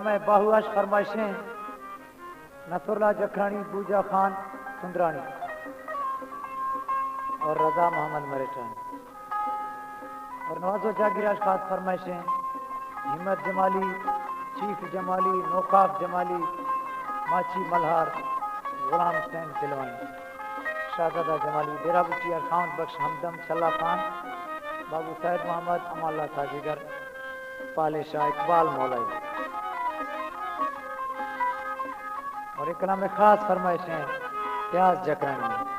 में बाहुआश फरमाइशें नसरुल्लाह जखरानी, बूजा खान सुंदरानी और रजा मोहम्मद मरेठानी। और नवाजो जागीराज खास फरमाइशें हिम्मत जमाली, चीफ जमाली, नौकाफ जमाली, माची मल्हार, गुलाम हुसैन दिलवानी, शाहजादा जमाली, डेरा बुटिया, खान बख्श, हमदम, छल्ला खान, बाबू सैद मोहम्मद, अमाल्ला साजीगर, पाले शाह, इकबाल मौलाई। और एक कलाम में खास फरमाइशें प्याज जकरानी।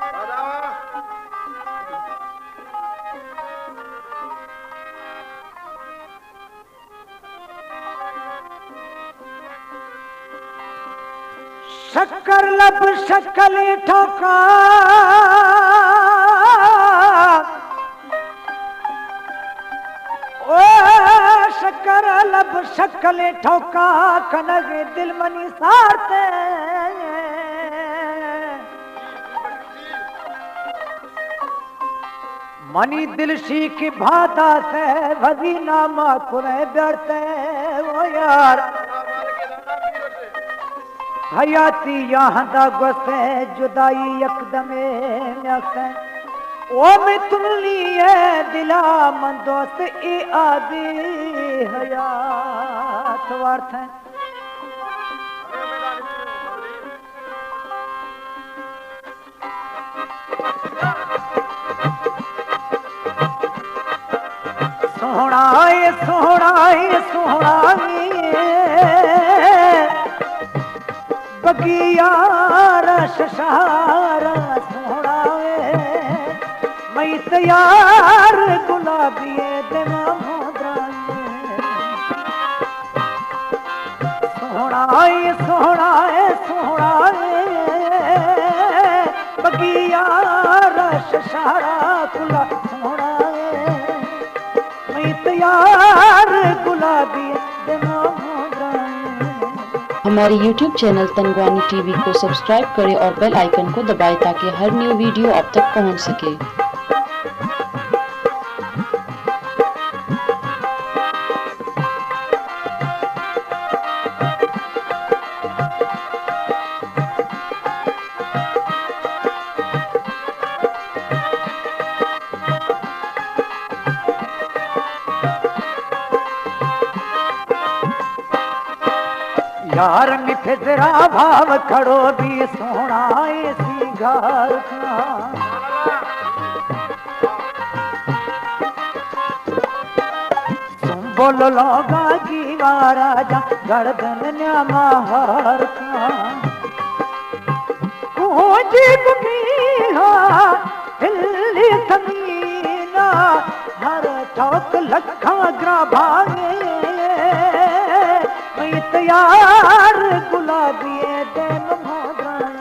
शक्कर लब शक्ल ठोका, ओ शक्कर लब शक्ल ठोका, कनग दिल मनी सारते, मनी दिल शीख भाता से वजी नामा कुरे बैठते। ओ यार हयाती यहाँ दा गुस्से जुदाई यकदमे म्यासे, ओ मैं तुम लिए दिला मन दोस्त ए आदि हयात वार्थ है। सोहणाए सोहणाए सोहणाए बगिया रश सहारा सोहणाए, मैं तैयार गुलाबिए देवा मोदराए। सोहणाए सोहणाए सोहणाए बगिया रश सहारा गुला सोहणाए, मैं तैयार गुलाबिए देवा मोदराए। हमारे YouTube चैनल तनगवानी टीवी को सब्सक्राइब करें और बेल आइकन को दबाएं ताकि हर न्यू वीडियो आप तक पहुंच सके। यार निफिजरा भाव खड़ो भी सोना ऐसी घर का, तुम बोलो लोगा की राजा गर्दन न्यामा हर का, जीव मीहा हिल्ली समीना हर चौक लखा ग्रा भागे, मैं तैयार गुलाबिए देव मोदराए।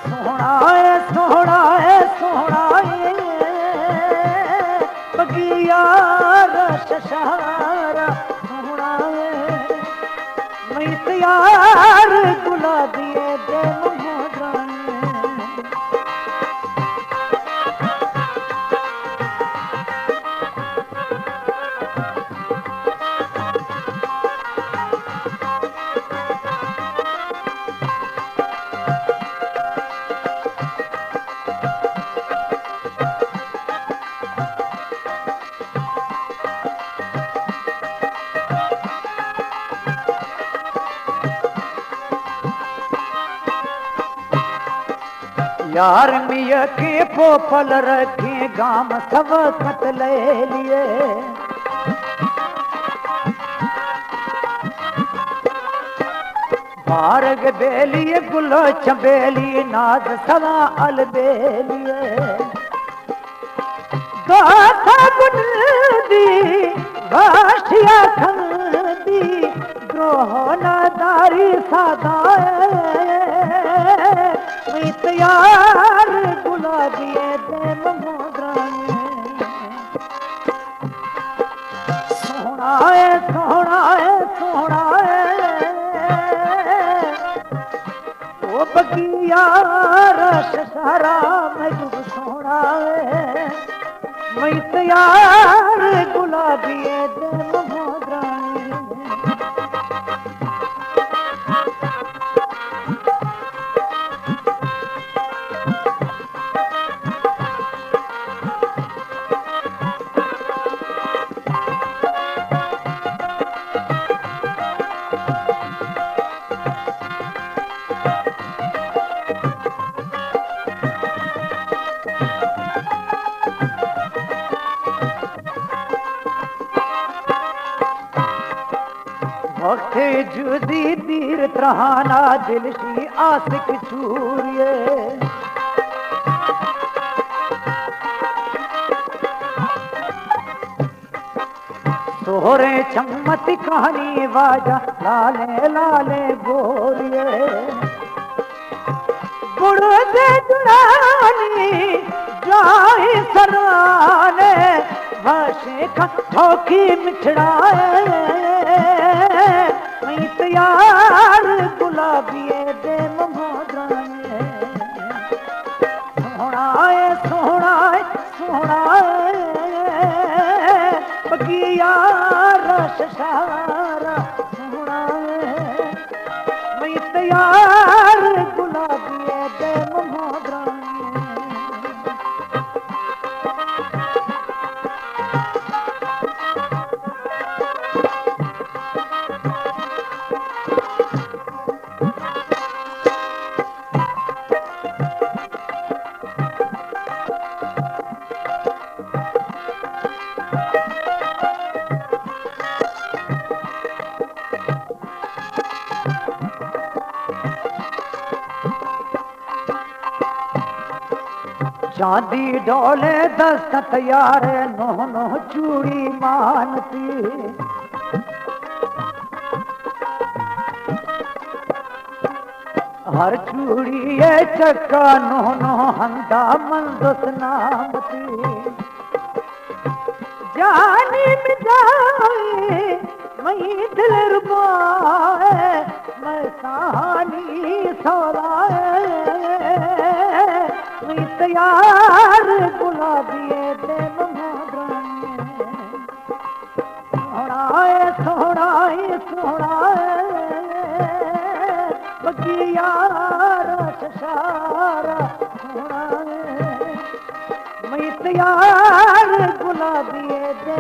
सोहणाए सोहणाए सोहणाए बगिया रश सहारा सोहणाए, मैं तैयार गुलाबिए देव मोदराए। यार मिया के पोपल रखे गाम सब खत ले लिए, भारग बेलिए गुलो चबेली नाद सवा अल बेलिए, गाथा गुनदी बाशिया खंदी द्रोह नादारी सादाए, मैं तैयार गुलाबिए देव मोदराए। सोहणाए सोहणाए सोहणाए ओ बगिया रश सारा मैं जुग सोहणाए, मैं तैयार गुलाबिए देव मोदराए। वक्त जुदी तीर त्रहाना दिल शी आशिक छूरिए सोहरे चम्मत कहानी वाजा लाले लाले गोरिए गुड़ से जुड़ानी जाए सराने भाषे का ठोकी मिठड़ाए मैं तैयार गुलाबिए दे मोहराने सोहनाए सोहनाए सोहनाए बगिया रस सारा सोहनाए मैं तैयार गुलाबिए दे मोहराने चांदी डोले दस्तत यार नोह नोह चूड़ी मानती हर चूड़ी ये चक्का नोह नोह हंदा मंदुस नामती जानी मिजाए मई दिल रुबाए मैं सानी सोराए मैं तैयार गुलाबिए दे मोहराने सोहनाए सोहनाए सोहनाए बगिया रस सारा सोहनाए मैं तैयार गुलाबिए दे